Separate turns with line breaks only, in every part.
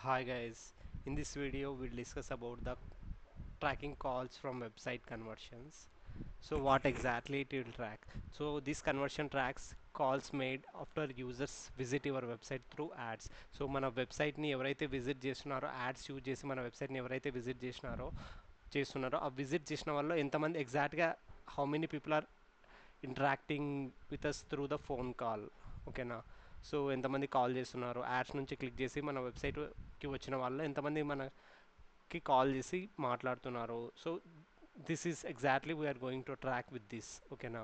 Hi guys, in this video we'll discuss about the tracking calls from website conversions. So what exactly it will track? So this conversion tracks calls made after users visit your website through ads. So మన వెబ్సైట్ని ఎవరైతే visit చేస్తున్నారో ads use చేసి మన వెబ్సైట్ని ఎవరైతే visit చేస్తున్నారో ఆ విజిట్ చేసిన వాళ్ళు ఎంతమంది ఎగ్జాక్ట్గా how many people are interacting with us through the phone call. ఓకేనా? సో ఎంతమంది కాల్ చేస్తున్నారు, యాడ్స్ నుంచి క్లిక్ చేసి మన వెబ్సైట్కి వచ్చిన వాళ్ళు ఎంతమంది మనకి కాల్ చేసి మాట్లాడుతున్నారు. So this is exactly we're going to track with this. ఓకేనా?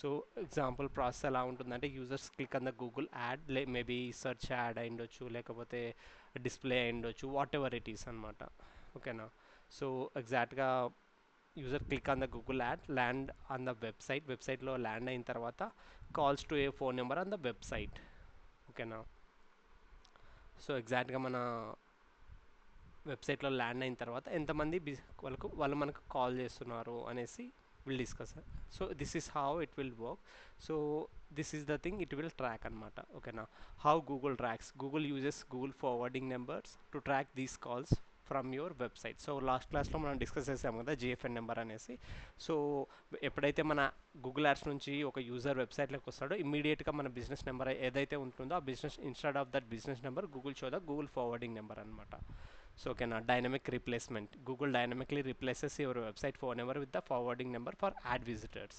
సో ఎగ్జాంపుల్ ప్రాసెస్ ఎలా ఉంటుందంటే users click on the Google ad, maybe search ad అయి ఉండొచ్చు, లేకపోతే డిస్ప్లే అయి ఉండొచ్చు, వాట్ ఎవర్ ఇట్ ఈస్ అనమాట. ఓకేనా? సో ఎగ్జాక్ట్గా user click on the Google add, land on the వెబ్సైట్లో ల్యాండ్ అయిన తర్వాత calls to A phone number on the website. ఓకేనా? సో ఎగ్జాక్ట్గా మన వెబ్సైట్లో ల్యాండ్ అయిన తర్వాత ఎంతమంది వాళ్ళు మనకు కాల్ చేస్తున్నారు అనేసి will discuss. So this is how it will work. So this is the thing it will track అనమాట. ఓకేనా? How Google tracks, Google uses Google forwarding numbers to track these calls from your website. So last క్లాస్లో మనం discuss చేసాము కదా జిఎఫ్ఎన్ number అనేసి. So ఎప్పుడైతే మన Google ads నుంచి ఒక యూజర్ వెబ్సైట్లోకి వస్తాడో ఇమ్మీడియట్గా మన బిజినెస్ నెంబర్ ఏదైతే ఉంటుందో ఆ business instead of that business number Google show the Google forwarding number అనమాట. So okay, dynamic replacement. Google dynamically replaces your website phone number with the forwarding number for ad visitors.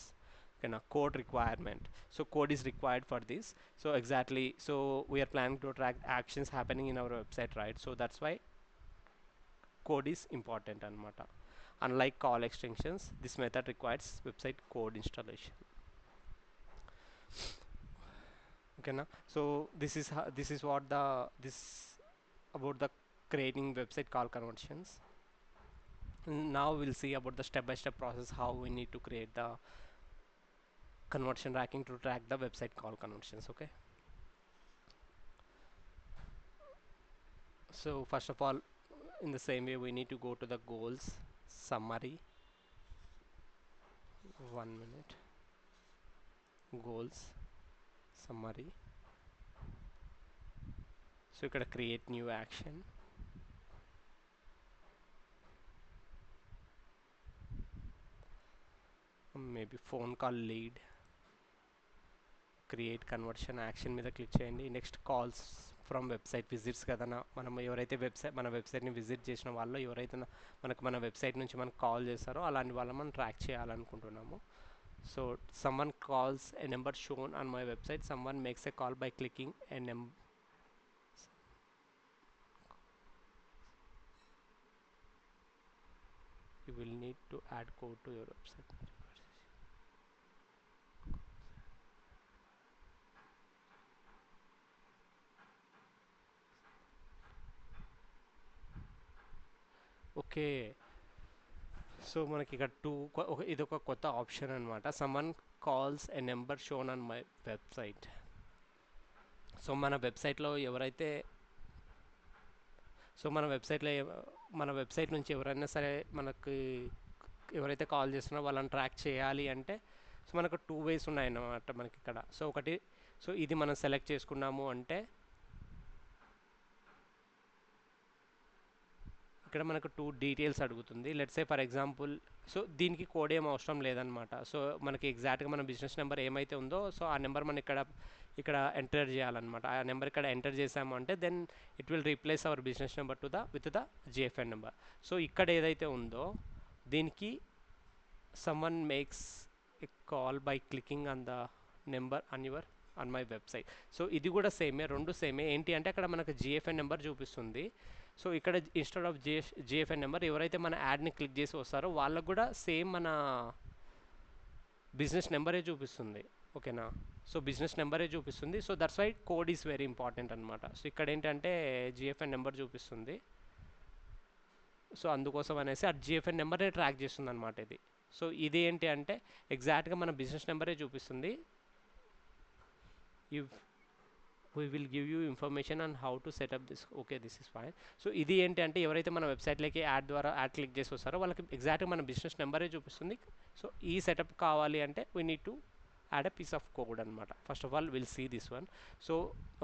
Okay, code requirement. So code is required for this. So exactly. So we are planning to track actions happening in our website, right? So that's why code is important anamata. Unlike call extensions, this method requires website code installation. Okay, so this is what this about the creating website call conversions. Now we'll see about the step-by-step process how we need to create the conversion tracking to track the website call conversions. Okay, so first of all, in the same way, we need to go to the goals summary. 1 minute. Goals summary. So you gotta create new action. Maybe phone call lead. Create conversion action మీద click చేయండి. Next calls from website visits కదా, మనం ఎవరైతే మన వెబ్సైట్ని visit చేసిన వాళ్ళు ఎవరైతే మన వెబ్సైట్ నుంచి మనకు కాల్ చేస్తారో అలాంటి వాళ్ళని మనం ట్రాక్ చేయాలనుకుంటున్నాము. So someone calls a number shown on my website, someone makes a call by clicking a number. You will need to add code to your website. Okay, so మనకి ఇక్కడ ఇది ఒక కొత్త ఆప్షన్ అనమాట. Someone calls a number shown on my website. So మన వెబ్సైట్లో ఎవరైతే మన వెబ్సైట్ నుంచి ఎవరైనా సరే మనకి ఎవరైతే కాల్ చేస్తున్నారో వాళ్ళని ట్రాక్ చేయాలి అంటే సో మనకు 2 ways ఉన్నాయన్నమాట మనకి ఇక్కడ. సో ఒకటి, సో ఇది మనం సెలెక్ట్ చేసుకున్నాము అంటే ఇక్కడ మనకు 2 డీటెయిల్స్ అడుగుతుంది. Let's say for example, so దీనికి కోడ్ ఏం అవసరం లేదనమాట. సో మనకి ఎగ్జాక్ట్గా మన బిజినెస్ నెంబర్ ఏమైతే ఉందో సో ఆ నెంబర్ మనం ఇక్కడ ఎంటర్ చేయాలన్నమాట. ఆ నెంబర్ ఇక్కడ ఎంటర్ చేసాము అంటే then it will replace our business number with the GFN number. So ఇక్కడ ఏదైతే ఉందో దీనికి someone makes a call by clicking on the number on my website. So ఇది కూడా సేమే, రెండు సేమే. ఏంటి అంటే అక్కడ మనకు జిఎఫ్ఎన్ నెంబర్ చూపిస్తుంది. సో ఇక్కడ ఇన్స్టెడ్ ఆఫ్ జిఎఫ్ఎన్ నెంబర్ ఎవరైతే మన యాడ్ని క్లిక్ చేసి వస్తారో వాళ్ళకు కూడా సేమ్ మన బిజినెస్ నెంబరే చూపిస్తుంది. ఓకేనా? సో బిజినెస్ నెంబరే చూపిస్తుంది. So that's why code is very important అనమాట. సో ఇక్కడ ఏంటంటే జిఎఫ్ఎన్ నెంబర్ చూపిస్తుంది. సో అందుకోసం అనేసి ఆ జిఎఫ్ఎన్ నెంబర్ని ట్రాక్ చేస్తుంది అనమాట ఇది. సో ఇది ఏంటి అంటే ఎగ్జాక్ట్గా మన బిజినెస్ నెంబరే చూపిస్తుంది. If we will give you information on how to set up this. Okay, this is fine. So ఇది ఏంటి అంటే ఎవరైతే మన వెబ్సైట్లోకి యాడ్ క్లిక్ చేసి వస్తారో వాళ్ళకి ఎగ్జాక్ట్గా మన బిజినెస్ నెంబరే చూపిస్తుంది. సో ఈ సెటప్ కావాలి అంటే we need to add a piece of code అనమాట. First of all will see this one. So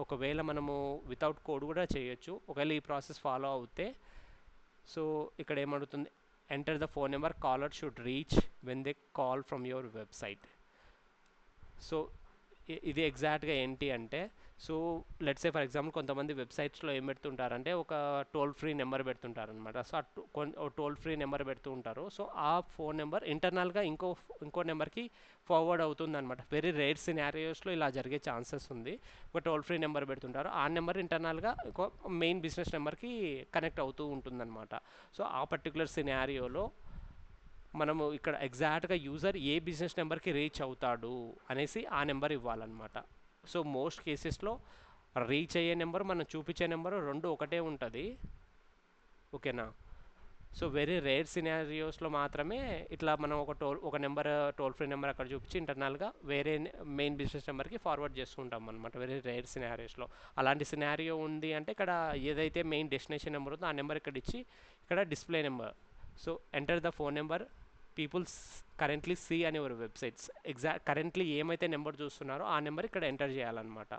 ఒకవేళ మనము వితౌట్ కోడ్ కూడా చేయొచ్చు. ఒకవేళ ఈ ప్రాసెస్ ఫాలో అవుతే సో ఇక్కడ ఏమడుగుతుంది, enter the phone number caller should reach when they call from your website. So ఇది ఎగ్జాక్ట్గా ఏంటి అంటే, so let's say for example కొంతమంది వెబ్సైట్స్లో ఏం పెడుతుంటారంటే ఒక టోల్ ఫ్రీ నెంబర్ పెడుతుంటారు అనమాట. సో ఆ టోల్ ఫ్రీ నెంబర్ పెడుతూ ఉంటారు. సో ఆ ఫోన్ నెంబర్ ఇంటర్నల్గా ఇంకో నెంబర్కి ఫార్వర్డ్ అవుతుంది అనమాట. వెరీ రేర్ సినారియోస్లో ఇలా జరిగే ఛాన్సెస్ ఉంది. ఒక టోల్ ఫ్రీ నెంబర్ పెడుతుంటారు, ఆ నెంబర్ ఇంటర్నల్గా ఇంకో మెయిన్ బిజినెస్ నెంబర్కి కనెక్ట్ అవుతూ ఉంటుందన్నమాట. సో ఆ పర్టికులర్ సినారియోలో మనము ఇక్కడ ఎగ్జాక్ట్గా యూజర్ ఏ బిజినెస్ నెంబర్కి రీచ్ అవుతాడు అనేసి ఆ నెంబర్ ఇవ్వాలన్నమాట. సో మోస్ట్ కేసెస్లో రీచ్ అయ్యే నెంబర్ మనం చూపించే నెంబర్ రెండు ఒకటే ఉంటుంది. ఓకేనా. సో వెరీ రేర్ సినారియోస్లో మాత్రమే ఇట్లా మనం ఒక నెంబర్ టోల్ ఫ్రీ నెంబర్ అక్కడ చూపించి ఇంటర్నల్గా వేరే మెయిన్ బిజినెస్ నెంబర్కి ఫార్వర్డ్ చేస్తుంటాం అనమాట. వెరీ రేర్ సినారియోస్లో అలాంటి సినారియో ఉంది అంటే ఇక్కడ ఏదైతే మెయిన్ డెస్టినేషన్ నెంబర్ ఉందో ఆ నెంబర్ ఇక్కడ ఇచ్చి ఇక్కడ display number. So enter the phone number peoples currently see అనే ఒక వెబ్సైట్స్ కరెంట్లీ ఏమైతే నెంబర్ చూస్తున్నారో ఆ నెంబర్ ఇక్కడ ఎంటర్ చేయాలన్నమాట.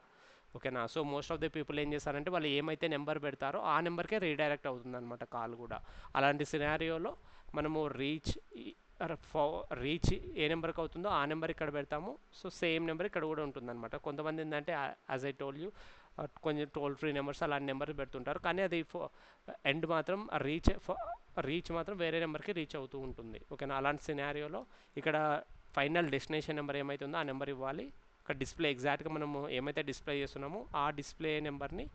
ఓకేనా. So most of the people ఏం చేస్తారంటే వాళ్ళు ఏమైతే నెంబర్ పెడతారో ఆ నెంబర్కే రీడైరెక్ట్ అవుతుంది అనమాట కాల్ కూడా. అలాంటి సినారియోలో మనము రీచ్ ఏ నెంబర్కి అవుతుందో ఆ నెంబర్ ఇక్కడ పెడతాము. సో సేమ్ నెంబర్ ఇక్కడ కూడా ఉంటుందన్నమాట. కొంతమంది ఏంటంటే యాజ్ ఐ టోల్ యూ కొంచెం టోల్ ఫ్రీ నెంబర్స్ అలాంటి నెంబర్ పెడుతుంటారు, కానీ అది ఎండ్ మాత్రం రీచ్ మాత్రం వేరే నెంబర్కి రీచ్ అవుతూ ఉంటుంది. ఓకేనా. అలాంటి సినారియోలో ఇక్కడ ఫైనల్ డెస్టినేషన్ నెంబర్ ఏమైతే ఉందో ఆ నెంబర్ ఇవ్వాలి. ఇక్కడ డిస్ప్లే ఎగ్జాక్ట్గా మనము ఏమైతే డిస్ప్లే చేస్తున్నామో ఆ డిస్ప్లే నెంబర్ని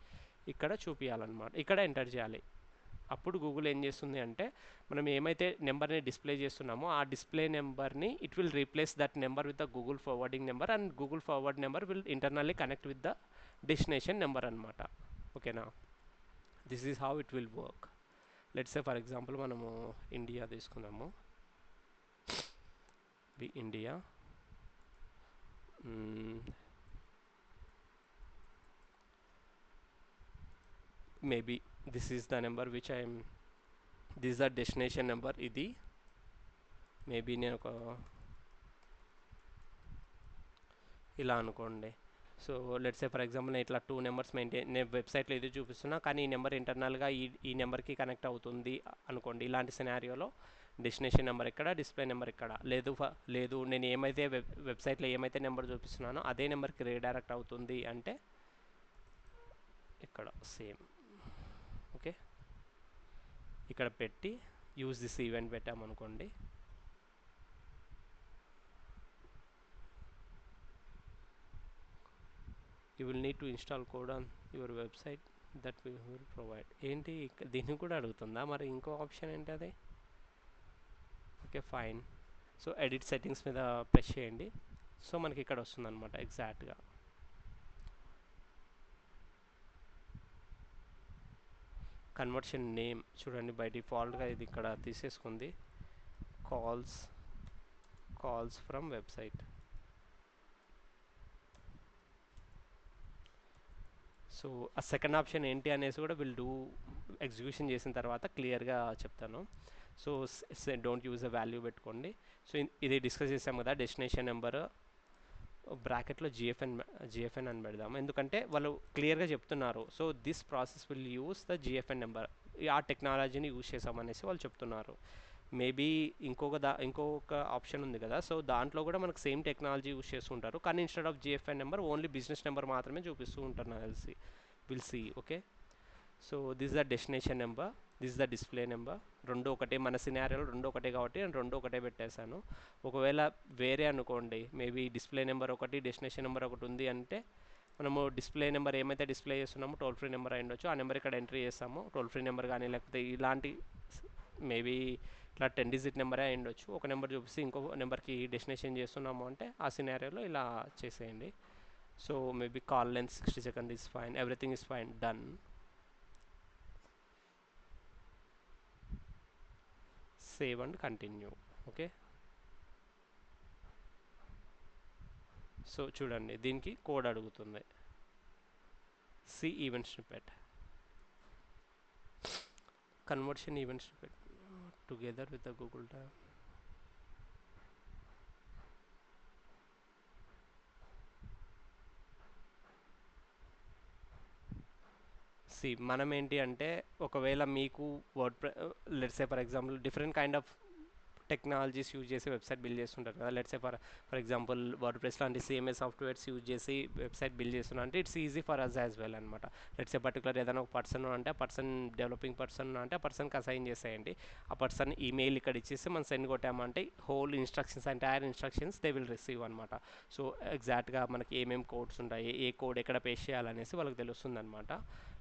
ఇక్కడ చూపించాలన్నమాట, ఇక్కడ ఎంటర్ చేయాలి. అప్పుడు గూగుల్ ఏం చేస్తుంది అంటే మనం ఏమైతే నెంబర్ని డిస్ప్లే చేస్తున్నామో ఆ డిస్ప్లే నెంబర్ని it will replace that number with the Google forwarding number and Google forward number will internally connect with the destination number అనమాట. ఓకేనా. This is how it will work. Let's say for example మనము India తీసుకుందాము. India maybe this is the number which this is the destination number. ఇది maybe నేను ఒక ఇలా అనుకోండి. So let's say for example నేను ఇట్లా 2 నెంబర్స్ నేను వెబ్సైట్లో ఇది చూపిస్తున్నా, కానీ ఈ నెంబర్ ఇంటర్నల్గా ఈ నెంబర్కి కనెక్ట్ అవుతుంది అనుకోండి. ఇలాంటి సినారియోలో డెస్టినేషన్ నెంబర్ ఇక్కడ, డిస్ప్లే నెంబర్ ఇక్కడ. లేదు నేను ఏమైతే వెబ్సైట్లో ఏమైతే నెంబర్ చూపిస్తున్నానో అదే నెంబర్కి రీడైరెక్ట్ అవుతుంది అంటే ఇక్కడ సేమ్. ఓకే. ఇక్కడ పెట్టి యూజ్ దిస్ ఈవెంట్ పెట్టామనుకోండి. You will need to install code on your website that we will provide. ఏంటి దీన్ని కూడా అడుగుతుందా? మరి ఇంకో ఆప్షన్ ఏంటి అది? Okay fine. So edit settings మీద ప్రెస్ చేయండి. సో మనకి ఇక్కడ వస్తుంది అనమాట ఎగ్జాక్ట్గా. కన్వర్షన్ నేమ్ చూడండి, బై డిఫాల్ట్గా ఇది ఇక్కడ తీసేసుకుంది, కాల్స్ ఫ్రమ్ వెబ్సైట్. సో ఆ సెకండ్ ఆప్షన్ ఏంటి అనేసి కూడా విల్ డూ ఎగ్జిక్యూషన్ చేసిన తర్వాత క్లియర్గా చెప్తాను. So don't use a value పెట్టుకోండి. సో ఇది డిస్కస్ చేసాం కదా, డెస్టినేషన్ నెంబర్ బ్రాకెట్లో జిఎఫ్ఎన్ అని పెడదాం, ఎందుకంటే వాళ్ళు క్లియర్గా చెప్తున్నారు. So this process will use the GFN number, ఆ టెక్నాలజీని యూజ్ చేసామనేసి వాళ్ళు చెప్తున్నారు. మేబీ ఇంకొక ఆప్షన్ ఉంది కదా, సో దాంట్లో కూడా మనకు సేమ్ టెక్నాలజీ యూజ్ చేస్తుంటారు, కానీ instead of GFN number only business number మాత్రమే చూపిస్తూ ఉంటారు నాకు తెలిసి. Will see. Okay. So this the destination number, this the display number. రెండు ఒకటే, మన సినారియోలో రెండు ఒకటే కాబట్టి నేను రెండు ఒకటే పెట్టేశాను. ఒకవేళ వేరే అనుకోండి, మేబీ డిస్ప్లే నెంబర్ ఒకటి డెస్టినేషన్ నెంబర్ ఒకటి ఉంది అంటే మనము డిస్ప్లే నెంబర్ ఏమైతే డిస్ప్లే చేస్తున్నామో టోల్ ఫ్రీ నెంబర్ అయి ఉండొచ్చు, ఆ నెంబర్ ఇక్కడ ఎంట్రీ చేస్తాము. టోల్ ఫ్రీ నెంబర్ కానీ లేకపోతే ఇలాంటి మేబీ ఇట్లా 10 డిజిట్ నెంబరే అయి ఉండొచ్చు. ఒక నెంబర్ చూపిస్తే ఇంకో నెంబర్కి డెస్టినేషన్ చేస్తున్నాము అంటే ఆ సినారియోలో ఇలా చేసేయండి. So maybe call length 60 second is fine, everything is fine, done. Save and continue. Okay. So చూడండి దీనికి కోడ్ అడుగుతుంది. See event snippet, conversion event snippet together with the Google drive. మనం ఏంటి అంటే ఒకవేళ మీకు word let's say for example different kind of technologies use చేసి website build చేస్తుంటారు కదా. Let's say for example WordPress లాంటి సిఎంఎస్ సాఫ్ట్వేర్స్ యూజ్ చేసి వెబ్సైట్ బిల్డ్ చేస్తున్నారు అంటే it's easy for us as well అనమాట. లెట్స్ సే పర్టికులర్ ఏదైనా ఒక పర్సన్ అంటే ఆ పర్సన్ డెవలపింగ్ పర్సన్ అంటే ఆ పర్సన్కి అసైన్ చేసేయండి. ఆ పర్సన్ ఈమెయిల్ ఇక్కడ ఇచ్చేసి మనం సెండ్ కొట్టామంటే whole instructions entire instructions they will receive అనమాట. సో ఎగ్జాక్ట్గా మనకి ఏమేమి కోడ్స్ ఉంటాయి, ఏ కోడ్ ఎక్కడ పేస్ట్ చేయాలనేసి వాళ్ళకి తెలుస్తుంది అనమాట.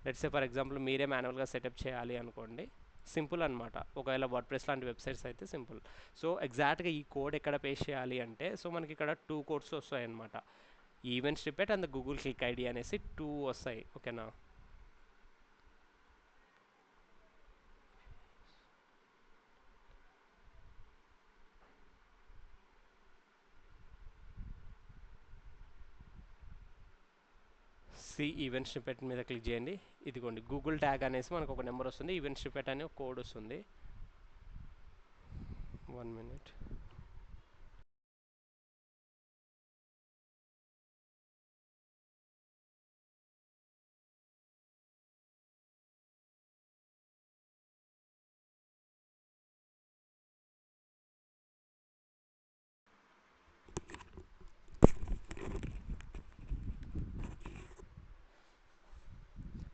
లెట్స్ సే ఫర్ ఎగ్జాంపుల్ మీరే మాన్యువల్గా సెటప్ చేయాలి అనుకోండి, సింపుల్ అనమాట. ఒకవేళ వర్డ్ ప్రెస్ లాంటి వెబ్సైట్స్ అయితే సింపుల్. సో ఎగ్జాక్ట్గా ఈ కోడ్ ఎక్కడ పేస్ట్ చేయాలి అంటే సో మనకి ఇక్కడ టూ కోడ్స్ వస్తాయి అనమాట. Event snippet and Google click ID అనేసి టూ వస్తాయి. ఓకేనా. ఈవెంట్ స్నిప్పెట్ మీద క్లిక్ చేయండి. ఇదిగోండి గూగుల్ ట్యాగ్ అనేసి మనకు ఒక నెంబర్ వస్తుంది, ఈవెంట్ స్నిప్పెట్ అనే ఒక కోడ్ వస్తుంది. 1 minute.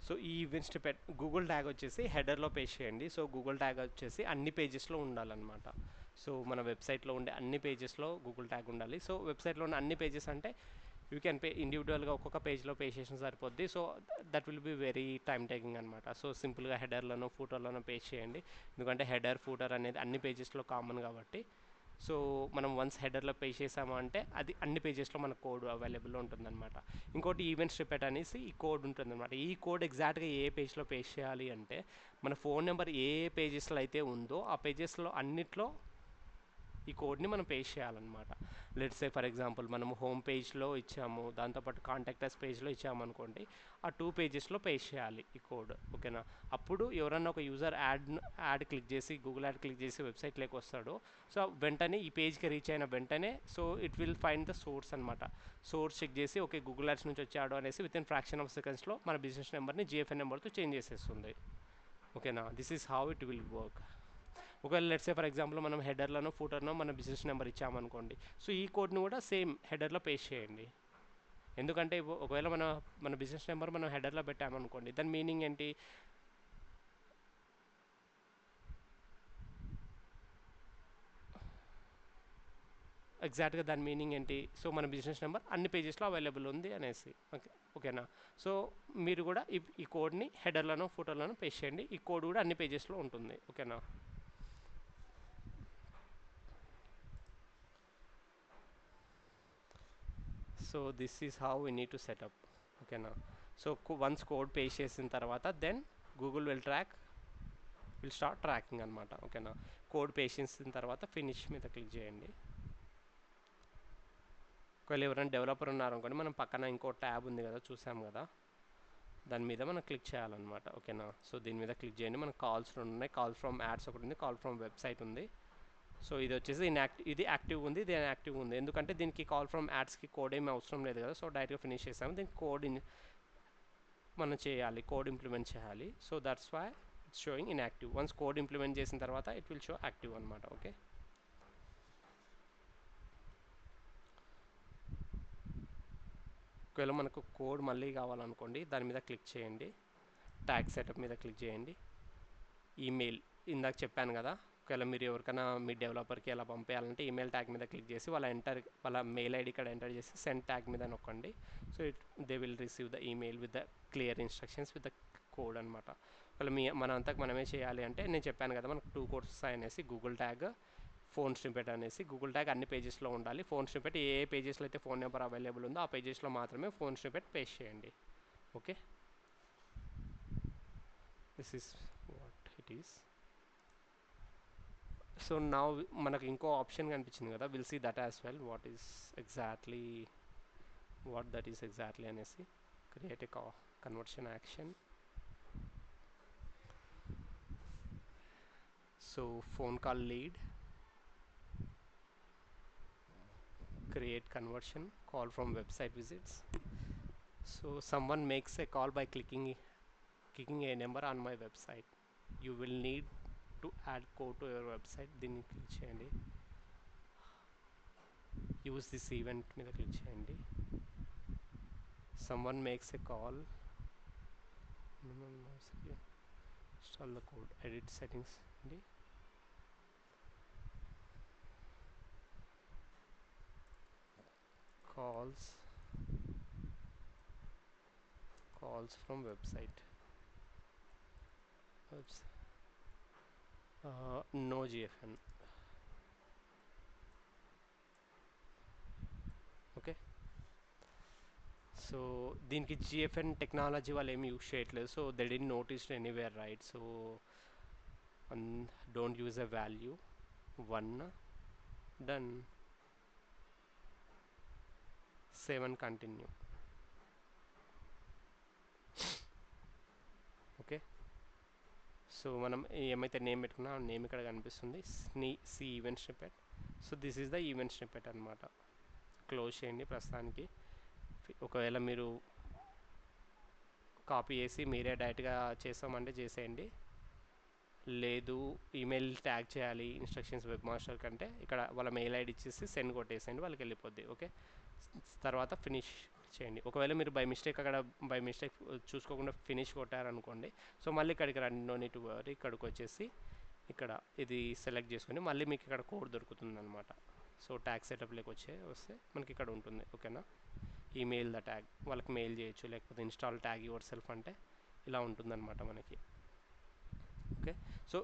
సో ఈ ఈవెంట్ స్నిప్పెట్ గూగుల్ ట్యాగ్ వచ్చేసి హెడర్లో పేస్ట్ చేయండి. సో గూగుల్ ట్యాగ్ వచ్చేసి అన్ని పేజెస్లో ఉండాలన్నమాట. సో మన వెబ్సైట్లో ఉండే అన్ని పేజెస్లో గూగుల్ ట్యాగ్ ఉండాలి. సో వెబ్సైట్లో ఉన్న అన్ని పేజెస్ అంటే యూ క్యాన్ పే ఇండివిజువల్గా ఒక్కొక్క పేజ్లో పే చేసిన సరిపోద్ది. So that will be very time taking అనమాట. సో సింపుల్గా హెడర్లోనో ఫూటర్లోనో పేస్ట్ చేయండి, ఎందుకంటే హెడర్ ఫూటర్ అనేది అన్ని పేజెస్లో కామన్ కాబట్టి. సో మనం వన్స్ హెడర్లో పే చేసాము అంటే అది అన్ని పేజెస్లో మన కోడ్ అవైలబుల్లో ఉంటుందన్నమాట. ఇంకోటి ఈవెంట్ స్నిప్పెట్ అనేసి ఈ కోడ్ ఉంటుందన్నమాట. ఈ కోడ్ ఎగ్జాక్ట్గా ఏ పేజ్లో పేస్ట్ చేయాలి అంటే మన ఫోన్ నెంబర్ ఏ పేజెస్లో అయితే ఉందో ఆ పేజెస్లో అన్నిట్లో ఈ కోడ్ని మనం పేస్ట్ చేయాలన్నమాట. లెట్స్ సే ఫర్ ఎగ్జాంపుల్ మనము హోమ్ పేజ్లో ఇచ్చాము, దాంతోపాటు కాంటాక్టర్స్ పేజ్లో ఇచ్చాము అనుకోండి, ఆ టూ పేజెస్లో పేస్ట్ చేయాలి ఈ కోడ్. ఓకేనా. అప్పుడు ఎవరన్నా ఒక యూజర్ యాడ్ క్లిక్ చేసి గూగుల్ యాడ్ క్లిక్ చేసి వెబ్సైట్లోకి వస్తాడో సో వెంటనే ఈ పేజ్కి రీచ్ అయిన వెంటనే so it will find the source అనమాట. సోర్స్ చెక్ చేసి ఓకే గూగుల్ యాడ్స్ నుంచి వచ్చాడు అనేసి విత్ ఇన్ ఫ్రాక్షన్ ఆఫ్ సెకండ్స్లో మన బిజినెస్ నెంబర్ని జిఎఫ్ఎన్ నెంబర్తో చేంజ్ చేసేస్తుంది. ఓకేనా. This is how it will work. ఒకవేళ లెట్స్ సే ఫర్ ఎగ్జాంపుల్ మనం హెడర్లోనో ఫూటర్నో మన బిజినెస్ నెంబర్ ఇచ్చామనుకోండి, సో ఈ కోడ్ని కూడా సేమ్ హెడర్లో పేస్ట్ చేయండి. ఎందుకంటే ఒకవేళ మన బిజినెస్ నెంబర్ మనం హెడర్లో పెట్టామనుకోండి, దాని మీనింగ్ ఏంటి, ఎగ్జాక్ట్గా దాని మీనింగ్ ఏంటి, సో మన బిజినెస్ నెంబర్ అన్ని పేజెస్లో అవైలబుల్ ఉంది అనేసి. ఓకే. ఓకేనా. సో మీరు కూడా ఈ కోడ్ని హెడర్లోనో ఫూటర్లోనో పేస్ట్ చేయండి, ఈ కోడ్ కూడా అన్ని పేజెస్లో ఉంటుంది. ఓకేనా. So this is how we need to setup. ఓకేనా. సో వన్స్ కోడ్ పేస్ట్ చేసిన తర్వాత then Google will start tracking అనమాట. ఓకేనా. కోడ్ పేస్ట్ చేసిన తర్వాత ఫినిష్ మీద క్లిక్ చేయండి. ఒకవేళ ఎవరైనా డెవలపర్ ఉన్నారనుకోండి, మనం పక్కన ఇంకో ట్యాబ్ ఉంది కదా చూసాం కదా, దాని మీద మనం క్లిక్ చేయాలన్నమాట. ఓకేనా. సో దీని మీద క్లిక్ చేయండి. మనకు కాల్స్ రెండు ఉన్నాయి, కాల్ ఫ్రమ్ యాడ్స్ ఒకటి ఉంది, కాల్ ఫ్రమ్ వెబ్సైట్ ఉంది. సో ఇది వచ్చేసి ఇది యాక్టివ్ ఉంది, ఇది యాక్టివ్ ఉంది, ఎందుకంటే దీనికి కాల్ ఫ్రమ్ యాడ్స్కి కోడ్ ఏమి అవసరం లేదు కదా. సో డైరెక్ట్గా ఫినిష్ చేసాము, దీనికి కోడ్ మనం చేయాలి, కోడ్ ఇంప్లిమెంట్ చేయాలి. So that's why it's showing inactive. Once code implement చేసిన తర్వాత ఇట్ విల్ షో యాక్టివ్ అనమాట. ఓకే. ఒకవేళ మనకు కోడ్ మళ్ళీ కావాలనుకోండి, దాని మీద క్లిక్ చేయండి, ట్యాగ్ సెటప్ మీద క్లిక్ చేయండి, ఈమెయిల్ ఇందాక చెప్పాను కదా, ఒకవేళ మీరు ఎవరికైనా మీ డెవలపర్కి ఎలా పంపేయాలంటే ఈమెయిల్ ట్యాగ్ మీద క్లిక్ చేసి వాళ్ళ మెయిల్ ఐడి ఇక్కడ ఎంటర్ చేసి సెండ్ ట్యాగ్ మీద నొక్కండి. So they will receive the email with the clear instructions with the code అనమాట. ఒకవేళ మన అంతకు మనమే చేయాలి అంటే నేను చెప్పాను కదా మనకు టూ కోడ్స్ వస్తాయనేసి, గూగుల్ ట్యాగ్, ఫోన్ స్నిప్పెట్ అనేసి. గూగుల్ ట్యాగ్ అన్ని పేజెస్లో ఉండాలి, ఫోన్ స్నిప్పెట్ ఏ పేజెస్లో అయితే ఫోన్ నెంబర్ అవైలబుల్ ఉందో ఆ పేజెస్లో మాత్రమే ఫోన్ స్నిప్పెట్ పేస్ట్ చేయండి. Okay. This is what it is. So now మనకు ఇంకో ఆప్షన్ కనిపించింది కదా, will see that as well what that is exactly అనేసి. Create a conversion action. So phone call lead, create conversion, call from website visits. So someone makes a call by clicking clicking a number on my website. You will need to add code to your website. దీన్ని click చేయండి. Use this event మీద click చేయండి. someone makes a call, install the code, edit settings అండి. calls from website. No GFN. Okay, so దీనికి GFN technology వాళ్ళు ఏమి use చేయట్లేదు. So they the notice anywhere, right? So don't use a value 1, done, 7 continue. Okay, so మనం ఏమైతే name పెట్టుకున్నా ఆ name ఇక్కడ కనిపిస్తుంది, see event snippet. So this is the event snippet అనమాట. క్లోజ్ చేయండి ప్రస్తుతానికి. ఒకవేళ మీరు కాపీ చేసి మీరే డైరెక్ట్గా చేస్తామంటే చేసేయండి. లేదు ఈమెయిల్ ట్యాగ్ చేయాలి ఇన్స్ట్రక్షన్స్ వెబ్ మాస్టర్ కంటే, ఇక్కడ వాళ్ళ మెయిల్ ఐడి ఇచ్చేసి సెండ్ కొట్టేసేయండి, వాళ్ళకి వెళ్ళిపోద్ది. ఓకే, తర్వాత ఫినిష్ చేయండి. ఒకవేళ మీరు బై మిస్టేక్ చూసుకోకుండా ఫినిష్ కొట్టారనుకోండి, సో మళ్ళీ ఇక్కడికి రండి. No need to worry. ఇక్కడికి వచ్చేసి ఇక్కడ ఇది సెలెక్ట్ చేసుకొని మళ్ళీ మీకు ఇక్కడ కోడ్ దొరుకుతుంది అనమాట. సో ట్యాగ్ సెటప్లోకి వస్తే మనకి ఇక్కడ ఉంటుంది. ఓకేనా, ఈమెయిల్ ద ట్యాగ్ వాళ్ళకి మెయిల్ చేయొచ్చు, లేకపోతే ఇన్స్టాల్ ట్యాగ్ యువర్ సెల్ఫ్ అంటే ఇలా ఉంటుందన్నమాట మనకి. Okay, so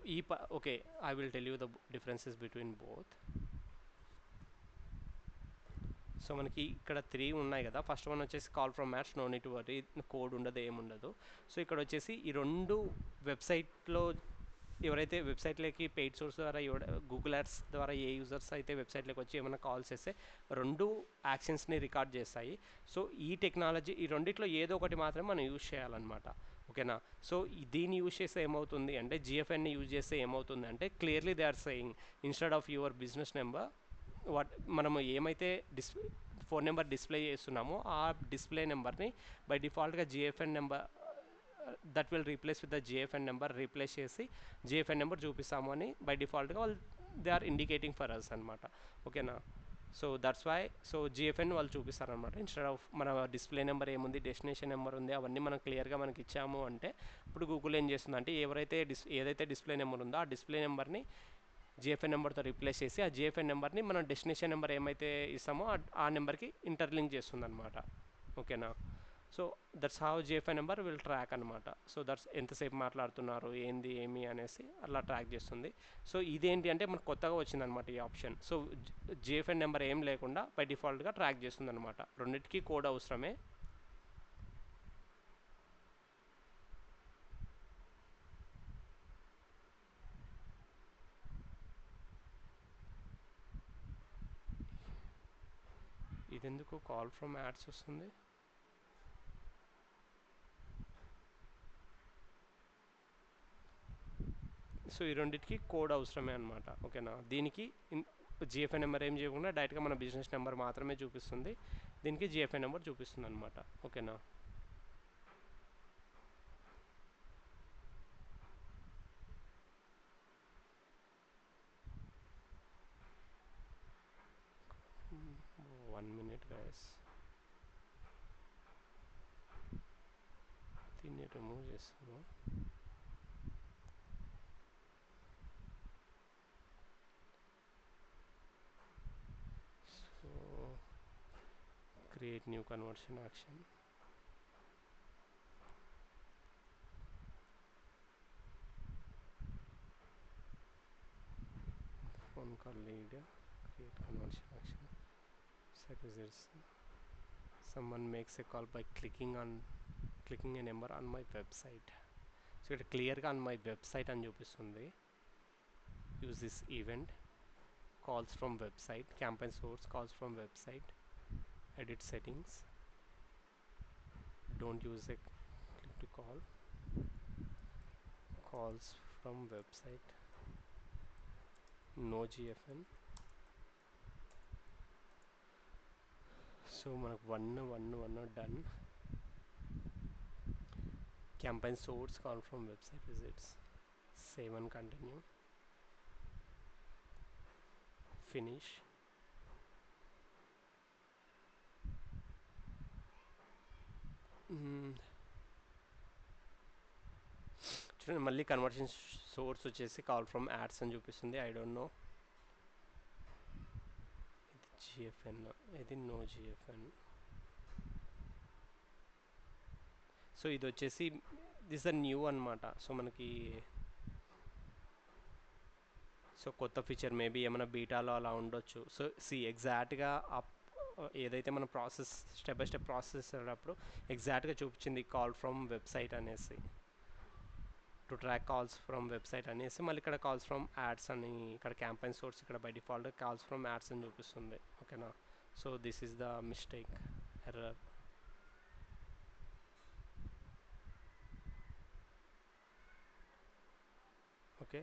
okay, I will tell you the differences between both. So మనకి ఇక్కడ 3 ఉన్నాయి కదా. ఫస్ట్ వన్ వచ్చేసి call from ads, no need to worry, code ఉండదు, ఏముండదు. సో ఇక్కడ వచ్చేసి ఈ 2 వెబ్సైట్లో ఎవరైతే వెబ్సైట్లోకి పెయిడ్ సోర్స్ ద్వారా గూగుల్ యాడ్స్ ద్వారా ఏ యూజర్స్ అయితే వెబ్సైట్లోకి వచ్చి ఏమైనా కాల్స్ చేస్తే 2 యాక్షన్స్ని రికార్డ్ చేస్తాయి. సో ఈ టెక్నాలజీ ఈ రెండిట్లో ఏదో ఒకటి మాత్రమే మనం యూజ్ చేయాలన్నమాట. ఓకేనా, సో దీన్ని యూజ్ చేస్తే ఏమవుతుంది అంటే, జిఎఫ్ఎన్ని యూజ్ చేస్తే ఏమవుతుంది అంటే, clearly they are saying instead of your business number, మనము ఏమైతే ఫోన్ నెంబర్ డిస్ప్లే చేస్తున్నామో ఆ డిస్ప్లే నెంబర్ని బై డిఫాల్ట్గా GFN number that will replace with the GFN number replace చేసి జిఎఫ్ఎన్ నెంబర్ చూపిస్తాము అని బై డిఫాల్ట్గా వాళ్ళు they are indicating for us అనమాట. ఓకేనా, so that's why so GFN వాళ్ళు చూపిస్తారనమాట. ఇన్స్టెడ్ ఆఫ్ మన డిస్ప్లే నెంబర్ ఏముంది, డెస్టినేషన్ నెంబర్ ఉంది, అవన్నీ మనం క్లియర్గా మనకి ఇచ్చాము అంటే, ఇప్పుడు గూగుల్ ఏం చేస్తుందంటే ఏదైతే డిస్ప్లే నెంబర్ ఉందో ఆ డిస్ప్లే నెంబర్ని జిఎఫ్ఎన్ నెంబర్తో రీప్లేస్ చేసి ఆ జిఎఫ్ఎన్ నెంబర్ని మనం డెస్టినేషన్ నెంబర్ ఏమైతే ఇస్తామో ఆ నెంబర్కి ఇంటర్లింక్ చేస్తుంది అనమాట. ఓకేనా, so that's how GFN number will track అనమాట. సో దట్స్ ఎంతసేపు మాట్లాడుతున్నారు, ఏంది ఏమి అనేసి అలా ట్రాక్ చేస్తుంది. సో ఇదేంటి అంటే మనకు కొత్తగా వచ్చిందనమాట ఈ ఆప్షన్. సో జిఎఫ్ఎన్ నెంబర్ ఏం లేకుండా బై డిఫాల్ట్గా ట్రాక్ చేస్తుంది అనమాట. రెండింటికి కోడ్ అవసరమే. ఇదెందుకు కాల్ ఫ్రమ్ యాడ్స్ వస్తుంది? సో ఈ రెండింటికి కోడ్ అవసరమే అనమాట. ఓకేనా, దీనికి జిఎఫ్ఐ నెంబర్ ఏం చేయకుండా డైరెక్ట్గా మన బిజినెస్ నెంబర్ మాత్రమే చూపిస్తుంది, దీనికి జిఎఫ్ఐ నెంబర్ చూపిస్తుంది అనమాట. ఓకేనా, వన్ మినిట్ గైస్, దీన్ని రిమూవ్ చేస్తాను. So create new conversion action, phone call lead, create conversion action, set results. Someone makes a call by clicking a number on my website. So ఇక్కడ క్లియర్గా on my website అని చూపిస్తుంది. Use this event, calls from website, campaign source, calls from website, edit settings, don't use a click to calls from website, no GFN. So మనకు 1 1 1 done. campaign source call from website visits, save and continue, finish. మ్మ్. చూడండి మళ్ళీ conversion source వచ్చేసి call from ads అని చూపిస్తుంది. I don't know, ఇది జిఎఫ్ఎన్, ఇది no GFN. So ఇది వచ్చేసి దిస్ ద న్యూ అనమాట. సో మనకి సో కొత్త ఫీచర్ మేబీ ఏమైనా బీటాలో అలా ఉండొచ్చు. సో ఎగ్జాక్ట్గా ఏదైతే మన process step by step process చేసేటప్పుడు ఎగ్జాక్ట్గా చూపించింది కాల్ ఫ్రమ్ వెబ్సైట్ అనేసి, to track calls from website అనేసి. మళ్ళీ ఇక్కడ కాల్స్ ఫ్రమ్ యాడ్స్ అని, ఇక్కడ క్యాంపెయిన్ సోర్స్ ఇక్కడ by default calls from ads అని చూపిస్తుంది. ఓకేనా. So this is the mistake, error. Okay,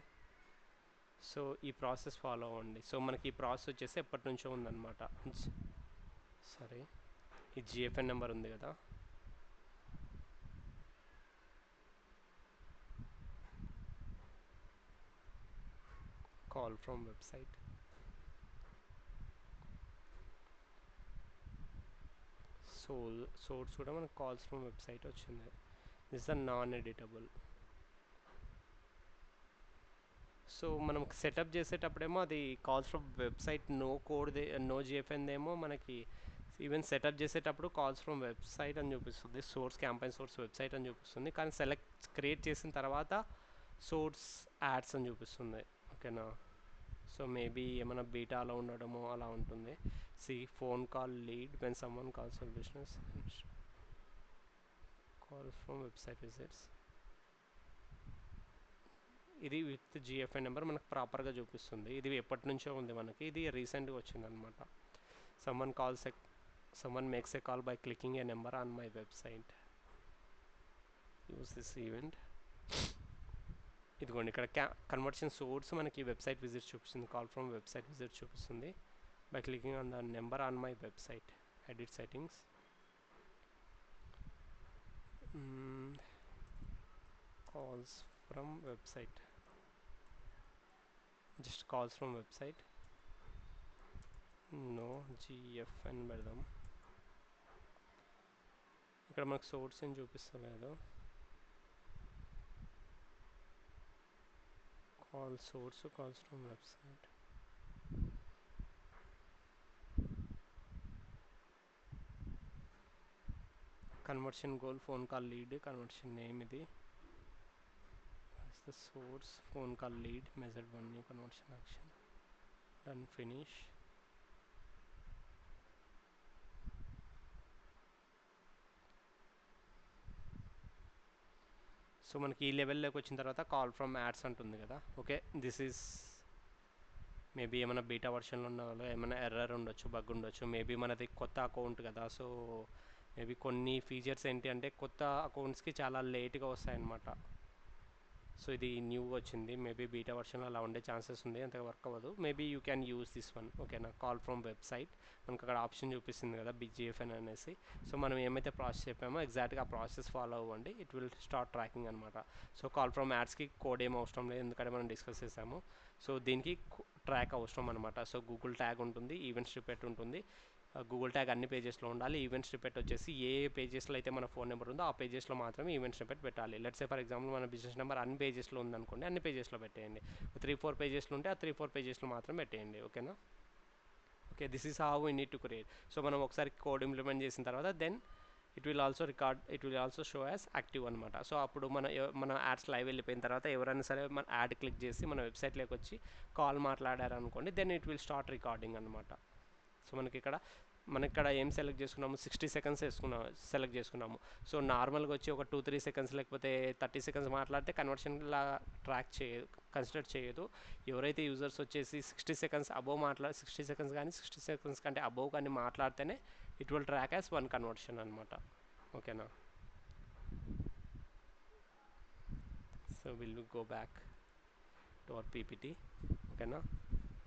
so ఈ ప్రాసెస్ ఫాలో అవ్వండి. సో మనకి ఈ ప్రాసెస్ వచ్చేసి ఎప్పటి నుంచో ఉందన్నమాట. సరే, ఈ జిఎఫ్ఎన్ నెంబర్ ఉంది కదా, కాల్ ఫ్రమ్ వెబ్సైట్. సోర్స్ కూడా మనకు కాల్స్ ఫ్రమ్ వెబ్సైట్ వచ్చింది. This the non editable. So మనం సెటప్ చేసేటప్పుడేమో అది calls from website no code, no GFN ఏమో మనకి ఈవెన్ సెటప్ చేసేటప్పుడు కాల్స్ ఫ్రమ్ వెబ్సైట్ అని చూపిస్తుంది, సోర్స్ క్యాంపెయిన్ సోర్స్ వెబ్సైట్ అని చూపిస్తుంది. కానీ క్రియేట్ చేసిన తర్వాత సోర్స్ యాడ్స్ అని చూపిస్తుంది. ఓకేనా. సో మేబీ ఏమైనా బీటాలో ఉండడమో అలా ఉంటుంది. See phone call lead when someone calls for business, call from website visits. ఇది విత్ జిఎఫ్ఐ నెంబర్ మనకు ప్రాపర్గా చూపిస్తుంది. ఇది ఎప్పటి నుంచో ఉంది మనకి, ఇది రీసెంట్గా వచ్చింది అనమాట. someone makes a call by clicking a number on my website, use this event. ఇదిగోండి ఇక్కడ కన్వర్షన్ సోర్స్ మనకి వెబ్సైట్ విజిట్ చూపిస్తుంది, కాల్ ఫ్రమ్ వెబ్సైట్ విజిట్ చూపిస్తుంది. By clicking on the number on my website, edit settings, calls from website, just calls from website, no GFN పెడదాం. ఇక్కడ మనకు source ఏం చూపిస్తలేదు. Call source calls from website, conversion goal phone call lead, conversion name ఇది, the source phone call lead, measured one new conversion action, done, finish. So మనకి ఈ లెవెల్లోకి వచ్చిన తర్వాత కాల్ ఫ్రమ్ యాడ్స్ అంటుంది కదా. ఓకే, దిస్ ఈజ్ మేబీ ఏమైనా beta వర్షన్లో ఉన్న వాళ్ళు ఏమైనా ఎర్రర్ ఉండొచ్చు, బగ్ ఉండొచ్చు. మేబీ మనది కొత్త అకౌంట్ కదా, సో మేబీ కొన్ని ఫీచర్స్ ఏంటి అంటే కొత్త అకౌంట్స్కి చాలా లేట్గా వస్తాయన్నమాట. సో ఇది న్యూ వచ్చింది, మేబీ బీటా వర్షన్లో అలా ఉండే ఛాన్సెస్ ఉంది, అంతగా వర్క్ అవ్వదు. Maybe you can use this one. ఓకేనా. కాల్ ఫ్రమ్ వెబ్సైట్ మనకు అక్కడ ఆప్షన్ చూపిస్తుంది కదా, బిజిఎఫ్ఎన్ అనేసి. సో మనం ఏమైతే ప్రాసెస్ చెప్పామో ఎగ్జాక్ట్గా ఆ ప్రాసెస్ ఫాలో అవ్వండి, ఇట్ విల్ స్టార్ట్ ట్రాకింగ్ అనమాట. సో కాల్ ఫ్రమ్ యాడ్స్కి కోడ్ ఏం అవసరం లేదు, ఎందుకంటే మనం డిస్కస్ చేసాము. సో దీనికి ట్రాక్ అవసరం అనమాట. సో గూగుల్ ట్యాగ్ ఉంటుంది, ఈవెంట్ స్నిప్పెట్ ఉంటుంది. గూగుల్ ట్యాగ్ అన్ని పేజెస్లో ఉండాలి. ఈవెంట్ స్నిప్పెట్ వచ్చేసి ఏ పేజెస్లో అయితే మన ఫోన్ నెంబర్ ఉందో ఆ పేజెస్లో మాత్రమే ఈవెంట్ స్నిప్పెట్ పెట్టాలి. లెట్స్ సే ఫర్ ఎగ్జాంపుల్ మన బిజినెస్ నెంబర్ అన్ని పేజెస్లో ఉందనుకోండి, అన్ని పేజెస్లో పెట్టేయండి. 3-4 పేజెస్లో ఉంటే ఆ 3-4 పేజెస్లో మాత్రం పెట్టేయండి. ఓకేనా. Okay, this is how we need to create. So మనం ఒకసారి కోడ్ ఇంప్లిమెంట్ చేసిన తర్వాత then it will also show as active అనమాట. సో అప్పుడు మన యాడ్స్ లైవ్ వెళ్ళిపోయిన తర్వాత ఎవరైనా సరే మన యాడ్ క్లిక్ చేసి మన వెబ్సైట్లోకి వచ్చి కాల్ మాట్లాడారు అనుకోండి, then it will start recording అనమాట. సో మనకి ఇక్కడ ఏం సెలెక్ట్ చేసుకున్నాము, 60 సెకండ్స్ సెలెక్ట్ చేసుకున్నాము. సో నార్మల్గా వచ్చి ఒక 2-3 సెకండ్స్ లేకపోతే 30 సెకండ్స్ మాట్లాడితే కన్వర్షన్లా కన్సిడర్ చేయదు. ఎవరైతే యూజర్స్ వచ్చేసి 60 సెకండ్స్ అబోవ్ 60 సెకండ్స్ కానీ 60 సెకండ్స్ కంటే అబోవ్ కానీ మాట్లాడితేనే it will track as 1 conversion అనమాట. ఓకేనా. So will go back to our PPT. ఓకేనా.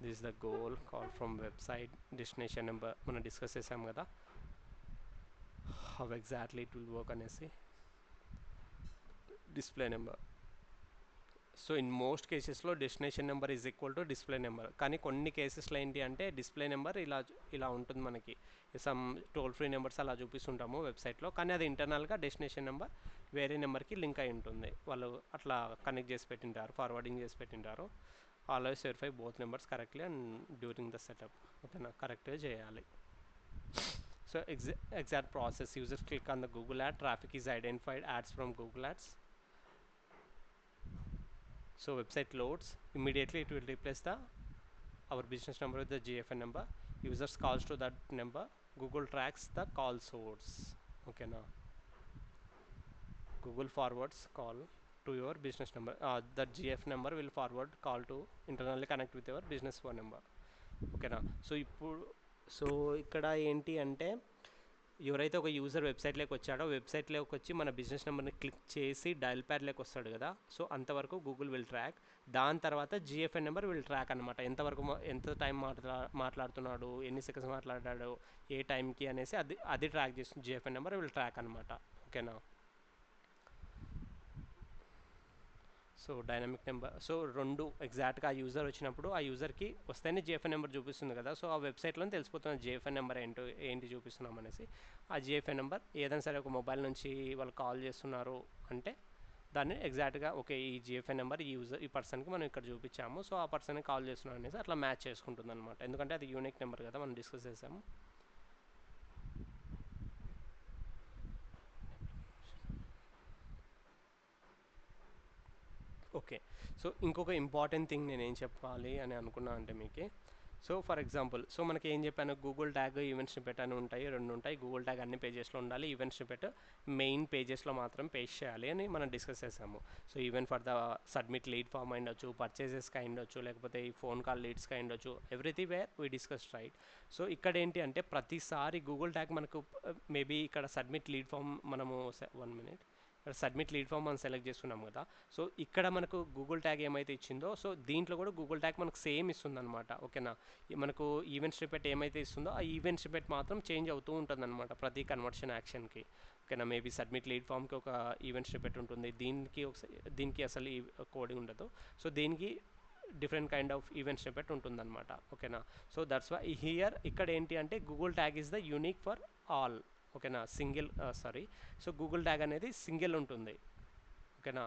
This is the goal, call from website, destination number మనం డిస్కస్ చేసాం కదా, how exactly it will work అనేసి. Display number. So in most కేసెస్లో destination number is equal to display number, కానీ కొన్ని కేసెస్లో ఏంటి అంటే డిస్ప్లే నెంబర్ ఇలా ఉంటుంది మనకి, సమ్ టోల్ ఫ్రీ నెంబర్స్ అలా చూపిస్తుంటాము వెబ్సైట్లో, కానీ అది ఇంటర్నల్గా డెస్టినేషన్ నెంబర్ వేరే నెంబర్కి లింక్ అయి ఉంటుంది. వాళ్ళు అట్లా కనెక్ట్ చేసి పెట్టింటారు, ఫార్వర్డింగ్ చేసి పెట్టింటారు. Always verify both numbers correctly and during the setup. ఓకేనా, కరెక్ట్గా చేయాలి. So exact process, users click on the Google ad, traffic is identified, ads from Google ads. So website loads, immediately it will replace our business number with the GFN number. Users calls to that number, Google tracks the call source. Okay, now Google forwards call to your business number. That GF number will forward call to internally connect with your business phone number. Okay, now so ఇక్కడ ఏంటి అంటే ఎవరైతే ఒక user వెబ్సైట్లోకి వచ్చాడో వెబ్సైట్లోకి వచ్చి మన బిజినెస్ నెంబర్ని క్లిక్ చేసి డయల్ ప్యాడ్లోకి వస్తాడు కదా, సో అంతవరకు గూగుల్ విల్ ట్రాక్. దాని తర్వాత జిఎఫ్ఎన్ నెంబర్ విల్ ట్రాక్ అనమాట, ఎంతవరకు ఎంత టైం మాట్లాడుతున్నాడు, ఎన్ని సెకండ్స్ మాట్లాడాడు, ఏ టైంకి అనేసి అది ట్రాక్ చేస్తుంది. జిఎఫ్ఎన్ నెంబర్ విల్ ట్రాక్ అనమాట. ఓకేనా, సో డైనమిక్ నెంబర్, సో రెండు ఎగ్జాక్ట్గా ఆ యూజర్ వచ్చినప్పుడు ఆ యూజర్కి వస్తేనే జిఎఫ్ఎన్ నెంబర్ చూపిస్తుంది కదా, సో ఆ వెబ్సైట్లో తెలిసిపోతుంది జిఎఫ్ఎన్ నెంబర్ ఏంటి చూపిస్తున్నాం అనేసి. ఆ జిఎఫ్ఎన్ నెంబర్ ఏదైనా సరే ఒక మొబైల్ నుంచి వాళ్ళు కాల్ చేస్తున్నారు అంటే దాన్ని ఎగ్జాక్ట్గా ఓకే ఈ జిఎఫ్ఎన్ నెంబర్ ఈ పర్సన్కి మనం ఇక్కడ చూపించాము, సో ఆ పర్సన్కి కాల్ చేస్తున్నాం అనేసి అట్లా మ్యాచ్ చేసుకుంటుంది అనమాట. ఎందుకంటే అది యూనిక్ నెంబర్ కదా, మనం డిస్కస్ చేసాము. ఓకే, సో ఇంకొక ఇంపార్టెంట్ థింగ్ నేను ఏం చెప్పాలి అని అనుకున్నా అంటే మీకు, సో ఫర్ ఎగ్జాంపుల్, సో మనకి ఏం చెప్పాను, గూగుల్ ట్యాగ్ ఈవెంట్ స్నిపెట్ అని ఉంటాయి, రెండు ఉంటాయి. గూగుల్ ట్యాగ్ అన్ని పేజెస్లో ఉండాలి, ఈవెంట్ స్నిపెట్ మెయిన్ పేజెస్లో మాత్రం పేస్ట్ చేయాలి అని మనం డిస్కస్ చేసాము. So even for the submit lead form అయ్యొచ్చు, పర్చేసెస్కి అయ్యొచ్చు, లేకపోతే ఈ ఫోన్ కాల్ లీడ్స్కి అయ్యొచ్చు, everything where we discuss right. So ఇక్కడ ఏంటి అంటే ప్రతిసారి గూగుల్ ట్యాగ్ మనకు మేబీ ఇక్కడ సబ్మిట్ లీడ్ ఫామ్ మనము 1 minute ఇక్కడ సబ్మిట్ లీడ్ ఫామ్ మనం సెలెక్ట్ చేసుకున్నాం కదా, సో ఇక్కడ మనకు గూగుల్ ట్యాగ్ ఏమైతే ఇచ్చిందో సో దీంట్లో కూడా గూగుల్ ట్యాగ్ మనకు సేమ్ ఇస్తుంది అనమాట. ఓకేనా, మనకు ఈవెంట్ స్నిపెట్ ఏమైతే ఇస్తుందో ఆ ఈవెంట్ స్నిపెట్ మాత్రం చేంజ్ అవుతూ ఉంటుంది అనమాట ప్రతి కన్వర్షన్ యాక్షన్కి. ఓకేనా, మేబీ సబ్మిట్ లీడ్ ఫామ్కి ఒక ఈవెంట్ స్నిపెట్ ఉంటుంది, దీనికి అసలు ఈ కోడింగ్ ఉండదు, సో దీనికి different kind of event snippet ఉంటుందన్నమాట. ఓకేనా, సో దట్స్ వై హియర్ ఇక్కడ ఏంటి అంటే Google tag is the unique for all. ఓకేనా, సింగిల్ సో గూగుల్ ట్యాగ్ అనేది సింగిల్ ఉంటుంది. ఓకేనా,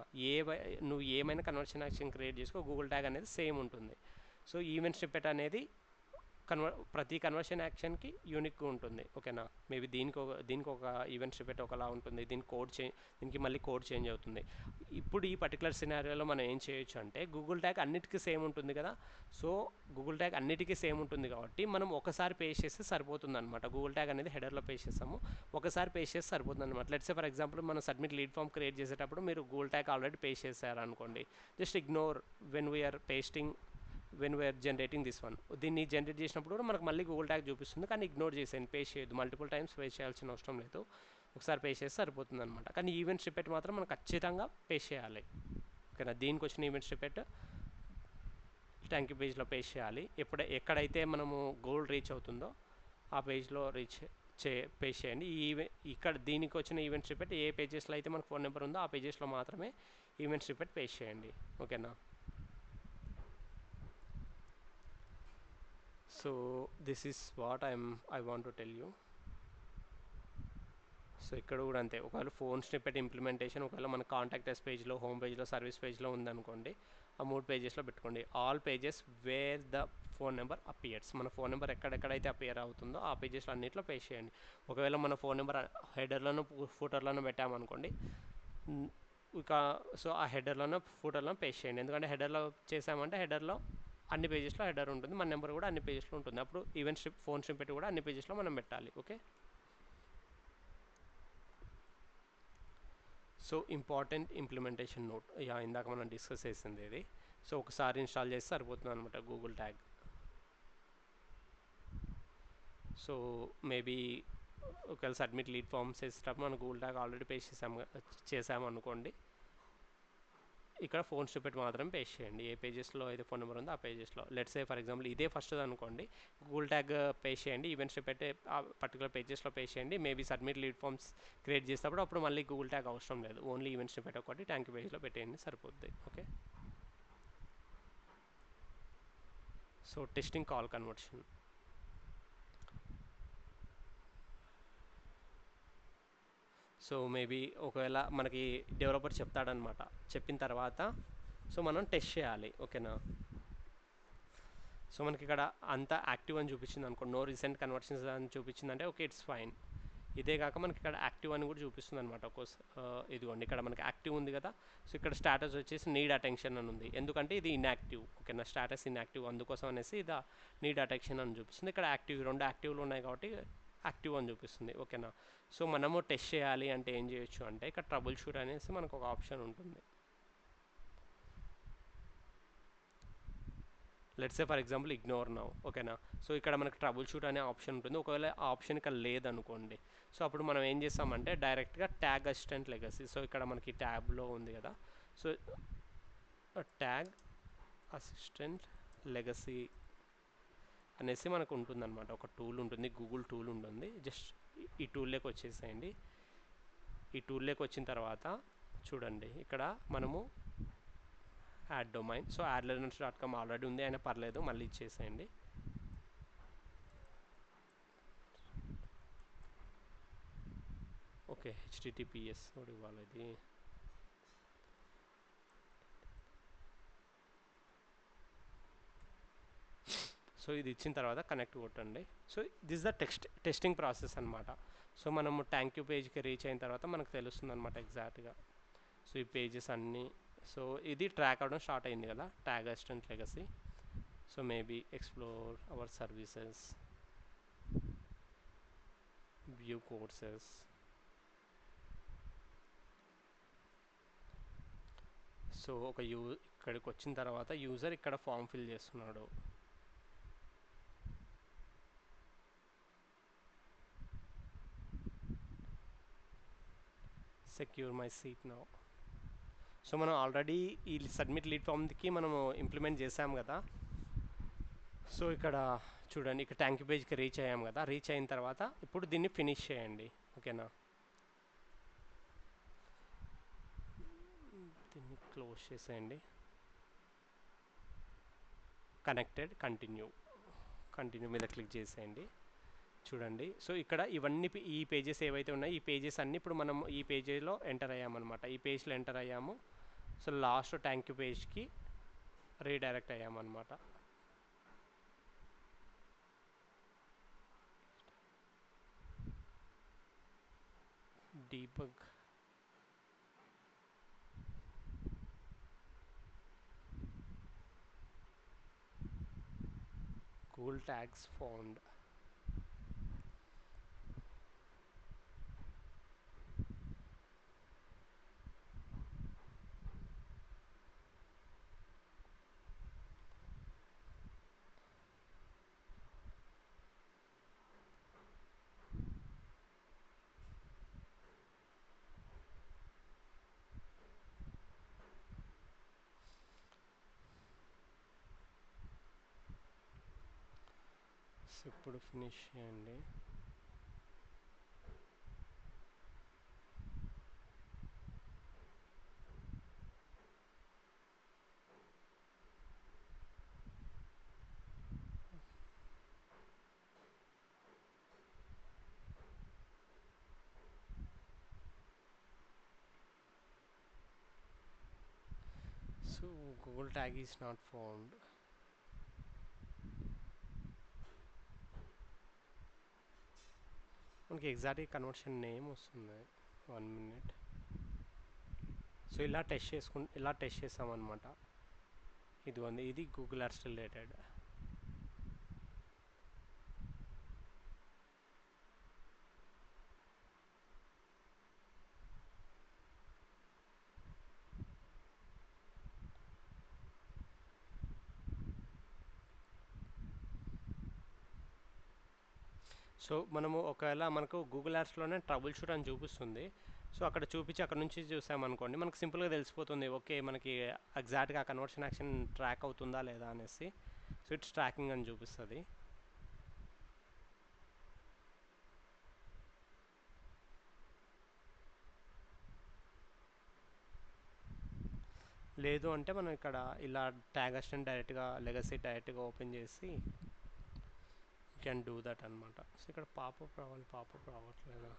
నువ్వు ఏమైనా కన్వర్షన్ యాక్షన్ క్రియేట్ చేసుకో, గూగుల్ ట్యాగ్ అనేది సేమ్ ఉంటుంది. సో ఈవెంట్ స్నిపెట్ అనేది ప్రతి కన్వర్షన్ యాక్షన్కి యూనిక్గా ఉంటుంది. ఓకేనా, మేబీ దీనికి ఒక ఈవెంట్ స్నిపెట్ ఒకలా ఉంటుంది, దీనికి మళ్ళీ కోడ్ చేంజ్ అవుతుంది. ఇప్పుడు ఈ పర్టికులర్ సినారియోలో మనం ఏం చేయొచ్చు అంటే గూగుల్ ట్యాగ్ అన్నిటికీ సేమ్ ఉంటుంది కదా, సో గూగుల్ ట్యాగ్ అన్నిటికీ సేమ్ ఉంటుంది కాబట్టి మనం ఒకసారి పేస్ట్ చేస్తే సరిపోతుంది అనమాట. గూగుల్ ట్యాగ్ అనేది హెడర్లో పేస్ట్ చేస్తాము, ఒకసారి పేస్ట్ చేస్తే సరిపోతుంది అనమాట. లెట్స్ సే ఫర్ ఎగ్జాంపుల్ మనం సబ్మిట్ లీడ్ ఫామ్ క్రియేట్ చేసేటప్పుడు మీరు గూగుల్ ట్యాగ్ ఆల్రెడీ పేస్ట్ చేశారనుకోండి, just ignore when we're generating this one. దీన్ని జనరేట్ చేసినప్పుడు కూడా మనకు మళ్ళీ గూగుల్ ట్యాగ్ చూపిస్తుంది, కానీ ఇగ్నోర్ చేసేయండి, పేస్ట్ చేయొద్దు, మల్టిపుల్ టైమ్స్ పేస్ట్ చేయాల్సిన అవసరం లేదు, ఒకసారి పేస్ట్ చేస్తే సరిపోతుంది అనమాట. కానీ ఈవెంట్ స్నిపెట్ మాత్రం మనం ఖచ్చితంగా పేస్ట్ చేయాలి. ఓకేనా, దీనికి వచ్చిన ఈవెంట్ స్నిపెట్ ట్యాంక్ పేజ్లో పేస్ట్ చేయాలి. ఎక్కడైతే మనము గోల్ రీచ్ అవుతుందో ఆ పేజ్లో పేస్ట్ చేయండి. ఇక్కడ దీనికి వచ్చిన ఈవెంట్ స్నిపెట్ ఏ పేజెస్లో అయితే మనకు ఫోన్ నెంబర్ ఉందో ఆ పేజెస్లో మాత్రమే ఈవెంట్ స్నిపెట్ పేస్ట్ చేయండి. ఓకేనా, so this is what I want to tell you. So ఇక్కడ కూడా అంతే, ఒకవేళ ఫోన్ స్నిపెట్ ఇంప్లిమెంటేషన్ ఒకవేళ మన కాంటాక్టర్స్ పేజ్లో, హోమ్ పేజ్లో, సర్వీస్ పేజ్లో ఉందనుకోండి, ఆ 3 పేజెస్లో పెట్టుకోండి. All pages wear the phone number appears, మన ఫోన్ నెంబర్ ఎక్కడెక్కడైతే అపియర్ అవుతుందో ఆ పేజెస్లో అన్నింటిలో పేస్ట్ చేయండి. ఒకవేళ మన ఫోన్ నెంబర్ హెడర్లను ఫూటర్లను పెట్టామనుకోండి, ఇక సో ఆ హెడర్లను ఫూటర్లను పేస్ట్ చేయండి. ఎందుకంటే హెడర్లో చేసామంటే హెడర్లో అన్ని పేజెస్లో హెడర్ ఉంటుంది, మన నెంబర్ కూడా అన్ని పేజెస్లో ఉంటుంది, అప్పుడు ఈవెంట్ ఫోన్ స్నిపెట్ కూడా అన్ని పేజెస్లో మనం పెట్టాలి. Okay, so important implementation note, ఇందాక మనం డిస్కస్ చేసింది ఇది. సో ఒకసారి ఇన్స్టాల్ చేస్తే సరిపోతుంది అనమాట గూగుల్ ట్యాగ్. సో మేబీ ఒకవేళ సబ్మిట్ లీడ్ ఫామ్స్ చేసేటప్పుడు మనం గూగుల్ ట్యాగ్ ఆల్రెడీ పేస్ట్ చేసాము అనుకోండి, ఇక్కడ ఫోన్ స్నిప్పెట్ మాత్రం పేస్ట్ చేయండి. ఏ పేజెస్లో అయితే ఫోన్ నెంబర్ ఉందో ఆ పేజెస్లో. లెట్స్ సే ఫర్ ఎగ్జాంపుల్ ఇదే ఫస్ట్ అనుకోండి, గూగుల్ ట్యాగ్ పేస్ట్ చేయండి, ఈవెంట్ స్నిప్పెట్ ఆ పర్టికులర్ పేజెస్లో పేస్ట్ చేయండి. Maybe submit lead forms create చేసేటప్పుడు అప్పుడు మళ్ళీ గూగుల్ ట్యాగ్ అవసరం లేదు, ఓన్లీ ఈవెంట్ స్నిప్పెట్ ఒకటి ట్యాంక్ యూ పేజ్లో పెట్టేయండి, సరిపోద్ది. Okay, so testing call conversion. So maybe ఒకవేళ మనకి డెవలపర్ చెప్తాడనమాట, చెప్పిన తర్వాత సో మనం టెస్ట్ చేయాలి. ఓకేనా, సో మనకి ఇక్కడ అంతా యాక్టివ్ అని చూపించింది అనుకోండి, నో రీసెంట్ కన్వర్షన్స్ అని చూపించిందంటే ఓకే ఇట్స్ ఫైన్. ఇదే కాక మనకి ఇక్కడ యాక్టివ్ అని కూడా చూపిస్తుంది అనమాట. ఇదిగోండి ఇక్కడ మనకి యాక్టివ్ ఉంది కదా, సో ఇక్కడ స్టేటస్ వచ్చేసి నీడ్ అటెన్షన్ అని ఉంది, ఎందుకంటే ఇది ఇన్యాక్టివ్. ఓకేనా, స్టేటస్ ఇన్యాక్టివ్, అందుకోసం అనేసి ఇది నీడ్ అటెన్షన్ అని చూపిస్తుంది. ఇక్కడ యాక్టివ్, రెండు యాక్టివ్లు ఉన్నాయి కాబట్టి యాక్టివ్ అని చూపిస్తుంది. ఓకేనా, సో మనము టెస్ట్ చేయాలి అంటే ఏం చేయొచ్చు అంటే ఇక్కడ ట్రబుల్ షూట్ అనేసి మనకు ఒక ఆప్షన్ ఉంటుంది. Let's say for example ignore now. ఓకేనా, సో ఇక్కడ మనకి ట్రబుల్ షూట్ అనే ఆప్షన్ ఉంటుంది. ఒకవేళ ఆ ఆప్షన్ ఇక్కడ లేదనుకోండి, సో అప్పుడు మనం ఏం చేస్తామంటే డైరెక్ట్గా ట్యాగ్ అసిస్టెంట్ లెగసీ, సో ఇక్కడ మనకి ట్యాబ్లో ఉంది కదా, సో ట్యాగ్ అసిస్టెంట్ లెగసీ అనేసి మనకు ఉంటుందన్నమాట. ఒక టూల్ ఉంటుంది, గూగుల్ టూల్ ఉంటుంది. జస్ట్ ఈ టూల్లోకి వచ్చేసేయండి. ఈ టూల్లోకి వచ్చిన తర్వాత చూడండి ఇక్కడ మనము add domain, so adlearners.com already ఉంది అయినా పర్లేదు, మళ్ళీ ఇచ్చేసేయండి. ఓకే, https కూడా ఇవ్వాలి ఇది. సో ఇది ఇచ్చిన తర్వాత కనెక్ట్ కొట్టండి. So this the testing process అనమాట. సో మనము థ్యాంక్ యూ పేజ్కి రీచ్ అయిన తర్వాత మనకు తెలుస్తుంది అనమాట ఎగ్జాక్ట్గా. సో ఈ పేజెస్ అన్నీ, సో ఇది ట్రాక్ అవ్వడం స్టార్ట్ అయింది కదా, tag assistant legacy. So maybe explore our services, view courses. So ఇక్కడికి వచ్చిన తర్వాత యూజర్ ఇక్కడ ఫామ్ ఫిల్ చేస్తున్నాడు. Secure my seat now. So మనం ఆల్రెడీ ఈ సబ్మిట్ లీడ్ ఫామ్కి మనము ఇంప్లిమెంట్ చేసాం కదా. సో ఇక్కడ చూడండి, ఇక్కడ ట్యాంక్ పేజ్కి రీచ్ అయ్యాం కదా, రీచ్ అయిన తర్వాత ఇప్పుడు దీన్ని ఫినిష్ చేయండి. ఓకేనా, దీన్ని క్లోజ్ చేసేయండి. కనెక్టెడ్, కంటిన్యూ మీద క్లిక్ చేసేయండి. చూడండి, సో ఇక్కడ ఇవన్నీ ఈ పేజెస్ ఏవైతే ఉన్నాయో ఈ పేజెస్ అన్నీ ఇప్పుడు మనం ఈ పేజీలో ఎంటర్ అయ్యామన్నమాట. ఈ పేజ్లో ఎంటర్ అయ్యాము. సో లాస్ట్ ట్యాంక్ యూ పేజ్కి రీడైరెక్ట్ అయ్యామన్నమాట. debug Google tags found. So ఇప్పుడు ఫినిష్ చేయండి. So Google tag is not found. మనకి ఎగ్జాక్ట్ కన్వర్షన్ నేమ్ వస్తుంది. 1 minute. సో ఇలా టెస్ట్ చేసామన్నమాట. ఇది గూగుల్ ఎర్త్ రిలేటెడ్. సో మనము ఒకవేళ మనకు గూగుల్ యాప్స్లోనే ట్రబుల్ షూట్ అని చూపిస్తుంది, సో అక్కడ చూపించి అక్కడ నుంచి చూసామనుకోండి మనకు సింపుల్గా తెలిసిపోతుంది, ఓకే మనకి ఎగ్జాక్ట్గా కన్వర్షన్ యాక్షన్ ట్రాక్ అవుతుందా లేదా అనేసి. సో ఇట్స్ ట్రాకింగ్ అని చూపిస్తుంది. లేదు అంటే మనం ఇక్కడ ఇలా ట్యాగ్ అసిస్టెంట్ డైరెక్ట్గా లెగసీ డైరెక్ట్గా ఓపెన్ చేసి కెన్ డూ దట్ అనమాట. సో ఇక్కడ పాపప్ రావాలి, పాపప్ రావట్లేదు.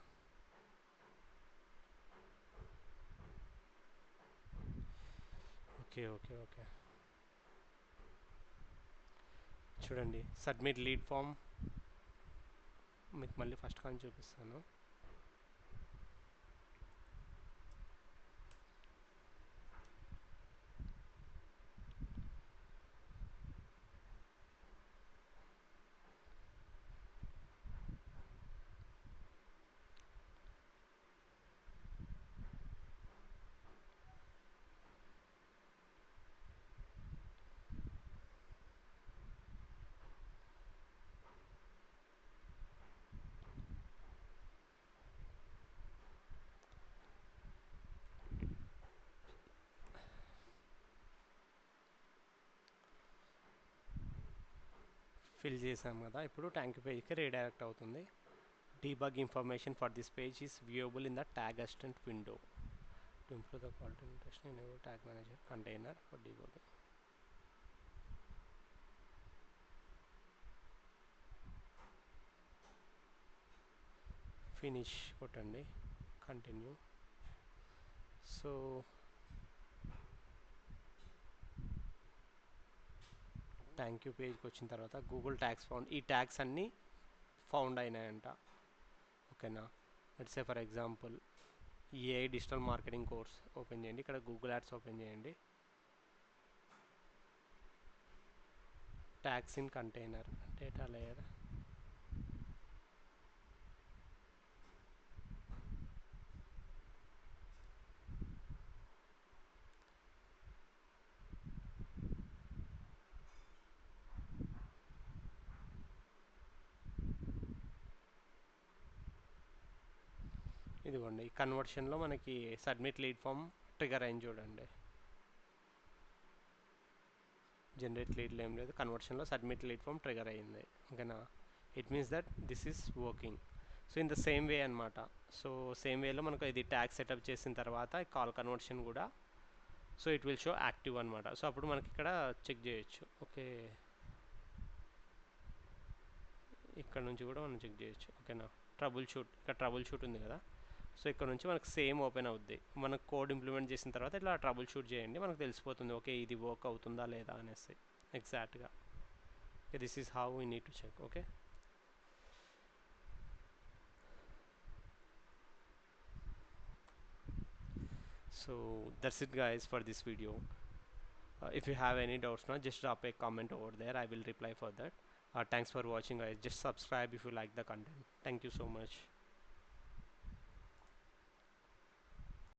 ఓకే ఓకే ఓకే, చూడండి సబ్మిట్ లీడ్ ఫామ్ మీకు మళ్ళీ ఫస్ట్ కానీ చూపిస్తాను. ఫిల్ చేసాం కదా, ఇప్పుడు ట్యాంక్ పేజ్కి రీడైరెక్ట్ అవుతుంది. Debug information for this page is viewable in the tag assistant window to improve the quality interest in tag manager container for debugging. Finish కొట్టండి, కంటిన్యూ. సో థ్యాంక్ యూ పేజ్కి వచ్చిన తర్వాత Google tags found, ఈ tags అన్నీ found అయినాయంట. ఓకేనా, let's say for example AI digital marketing course open చేయండి, ఇక్కడ Google ads open చేయండి, tags in container data layer. ఇదిగోండి ఈ కన్వర్షన్లో మనకి సబ్మిట్ లీడ్ ఫామ్ ట్రిగర్ అయింది చూడండి. జనరేట్ లీడ్లో ఏం లేదు, కన్వర్షన్లో సబ్మిట్ లీడ్ ఫామ్ ట్రిగర్ అయ్యింది. ఓకేనా, it means that this is working. So in the same way అనమాట. సో సేమ్ వేలో మనకు ఇది ట్యాగ్ సెటప్ చేసిన తర్వాత కాల్ కన్వర్షన్ కూడా, so it will show active అనమాట. సో అప్పుడు మనకి ఇక్కడ చెక్ చేయొచ్చు. ఓకే, ఇక్కడ నుంచి కూడా మనం చెక్ చేయొచ్చు. ఓకేనా, ట్రబుల్ షూట్, ఇక్కడ ట్రబుల్ షూట్ ఉంది కదా, సో ఇక్కడ నుంచి మనకు సేమ్ ఓపెన్ అవుద్ది. మనకు కోడ్ ఇంప్లిమెంట్ చేసిన తర్వాత ఇట్లా ట్రబుల్ షూట్ చేయండి, మనకు తెలిసిపోతుంది ఓకే ఇది వర్క్ అవుతుందా లేదా అనేసి ఎగ్జాక్ట్గా. This is how we need to check. Okay, so that's it guys for this video. If you have any doubts now, just drop a comment over there, I will reply for that. Thanks for watching guys, just subscribe if you like the content. Thank you so much.